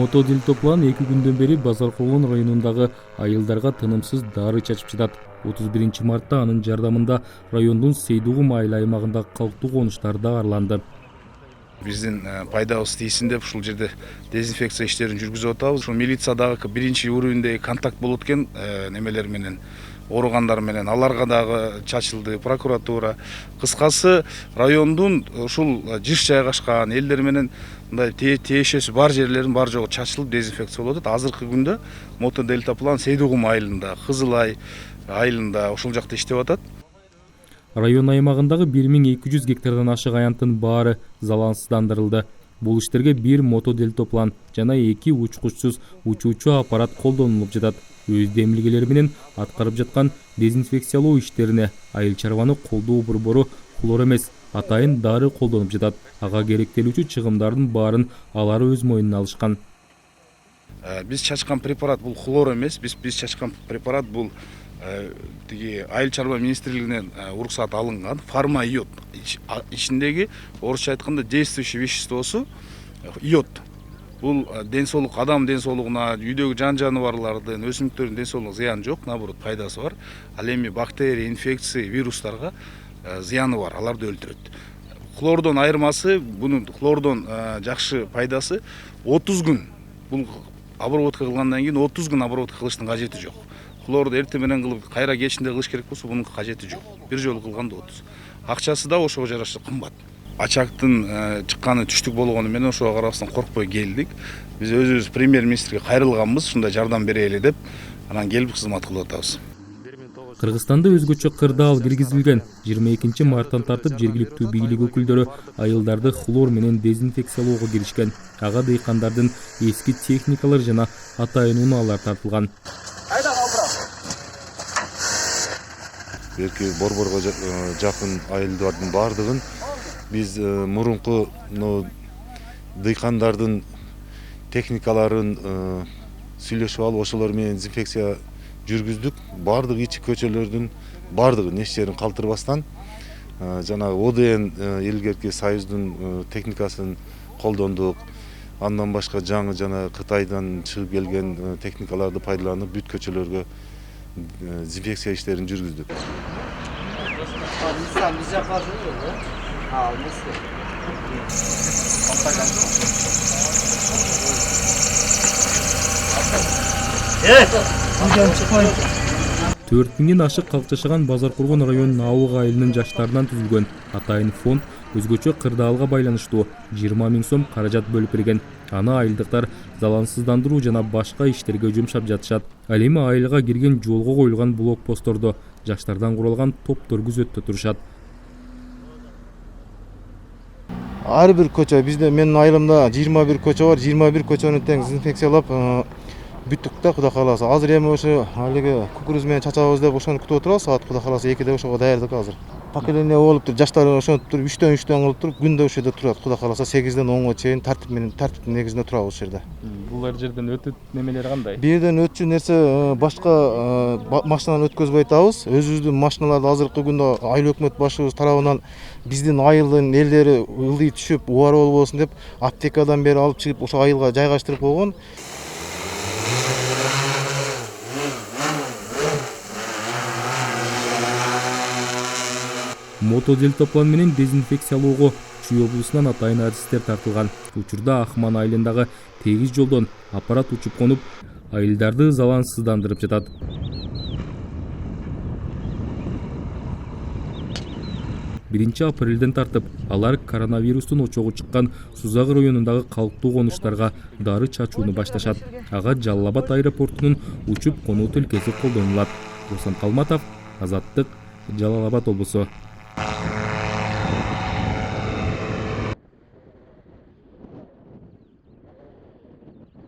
Мотодельтаплан 2 күндөн бери Базаркулон районундагы айылдарга тынымсыз дары чачып жатат. 31 мартта анын жардамында райондун Сейдугум айыл аймагында калктуу конуштар да арланды. Биздин пайдабыз тийсин деп ушул жерде дезинфекция иштерин жүргүзүп атабыз. Ушул милициядагы биринчи уровендеги контакт болот экен немелер менен, ооругандар менен, аларга дагы чачылды прокуратура. Кыскасы райондун ушул жыш жайгашкан элдер менен мындай тиешеси бар жерлерин бар жогу чачылып дезинфекция болуп атат. Азыркы күндө Мотодельтаплан Сейдугум айылында, Кызылай айылында ушул жакта иштеп атат. Район аймагындагы 1200 гектардан ашык аянттын баары залалсыздандырылды. Бул иштерге 1 мотодельтаплан жана 2 учкучсуз учуучу аппарат колдонулуп жатат. Өз демилгелери менен аткарып жаткан дезинфекциялоо иштерине айыл чарбаны колдоо борбору хлор эмес, атайын дары колдонуп жатат. Ага керектелүүчү чыгымдардын баарын алар өз мойнуна алышкан. Биз чачкан препарат бул хлор эмес, биз чачкан препарат бул айыл чарба министрлигинен уруксат алынган фарма-йод. Ичиндеги орусча айтканда действующий веществосу йод. Бул ден соолук, адам ден соолугуна, үйдөгү жан жаныбарлардын, өсүмдүктөрдүн ден соолугуна зыян жок, наоборот пайдасы бар. Ал эми бактерия, инфекция, вирустарга зыяны бар, аларды өлтүрөт. Хлордон айырмасы, бунун хлордон жакшы пайдасы 30 күн. Бул обработка кылгандан кийин 30 күн обработка кылыштын кажети жок. Хлорду эртең менен кылып, кайра кечинде кылыш керек болсо, бунун кажети жок. Бир жолу кылганда 30. Акчасы да ошого жараша кымбат. Ачактын чыкканы түштүк болгону менен ошого карабастан коркпой келдик. Биз өзүбүз премьер-министрге кайрылганбыз, ушундай жардам берели деп, анан келип кызмат кылып атабыз. Кыргызстанда өзгөчө кырдаал киргизилген. 22 марттан тартып жергиликтүү бийлик өкүлдөрү айылдарды хлор менен дезинфекциялоого киришкен. Ага дыйкандардын эски техникалар жана атайын унаалар тартылган. Берки борборго жакын айылдардын бардыгын биз мурунку дыйкандардын техникаларын сүйлөшүп алып ошолор менен дезинфекция жүргүздүк. Бардык ичи көчөлөрдүн бардыгын эч жерин калтырбастан жанагы ОДН элгерки союздун техникасын колдондук. Андан башка жаңы жана Кытайдан чыгып келген техникаларды пайдаланып бүт көчөлөргө дезинфекция иштерин жүргүздүк. Төрт миңден ашык калк жашаган Базаркулон районунун Ауык айылынын жаштарынан түзүлгөн атайын фонд өзгөчө кырдаалга байланыштуу 20 000 сом каражат бөлүп берген. Аны айылдыктар залалсыздандыруу жана башка иштерге жумшап жатышат. Ал эми айылга кирген жолго коюлган блокпосттордо жаштардан куралган топтор күзөттө турушат. Ар бир көчө, бизде менин айылымда 21 көчө бар, 21 көчөнү тең дезинфекциялап бүттүк да, Кудай кааласа. Азыр эми ошо алиги кукуруз менен чачабыз деп ошону күтүп отурабыз. Саат Кудай кааласа 2де ошого даярдык азыр. Поколение болуп туруп, жаштар ошентип туруп 3төн кылып туруп, күндө ошол жерде турат. Кудай кааласа 8ден 10га чейин тартиптин негизинде турабыз ошол жерде. Булар жерден өтүп немелери кандай? Бул жерден өтчү нерсе башка машинаны өткөзбөй атабыз. Өзүбүздүн машиналарды азыркы күндө айыл өкмөт башыбыз тарабынан биздин айылдын элдери ылдый түшүп, убар болбосун деп аптекадан бери алып чыгып ошо айылга жайгаштырып койгон. Мотодельтаплан менен дезинфекциялоого Чүй облусунан атайын артисттер тартылган. Учурда Ахман айылындагы тегиз жолдон аппарат учуп конуп, айылдарды залалсыздандырып жатат. 1 апрелден тартып алар коронавирустун очогу чыккан Сузак районундагы калктуу конуштарга дары чачууну башташат. Ага Жалал Абад аэропортунун учуп конуу тилкеси колдонулат. Руслан Калматов, Азаттык, Жалал Абад облусу.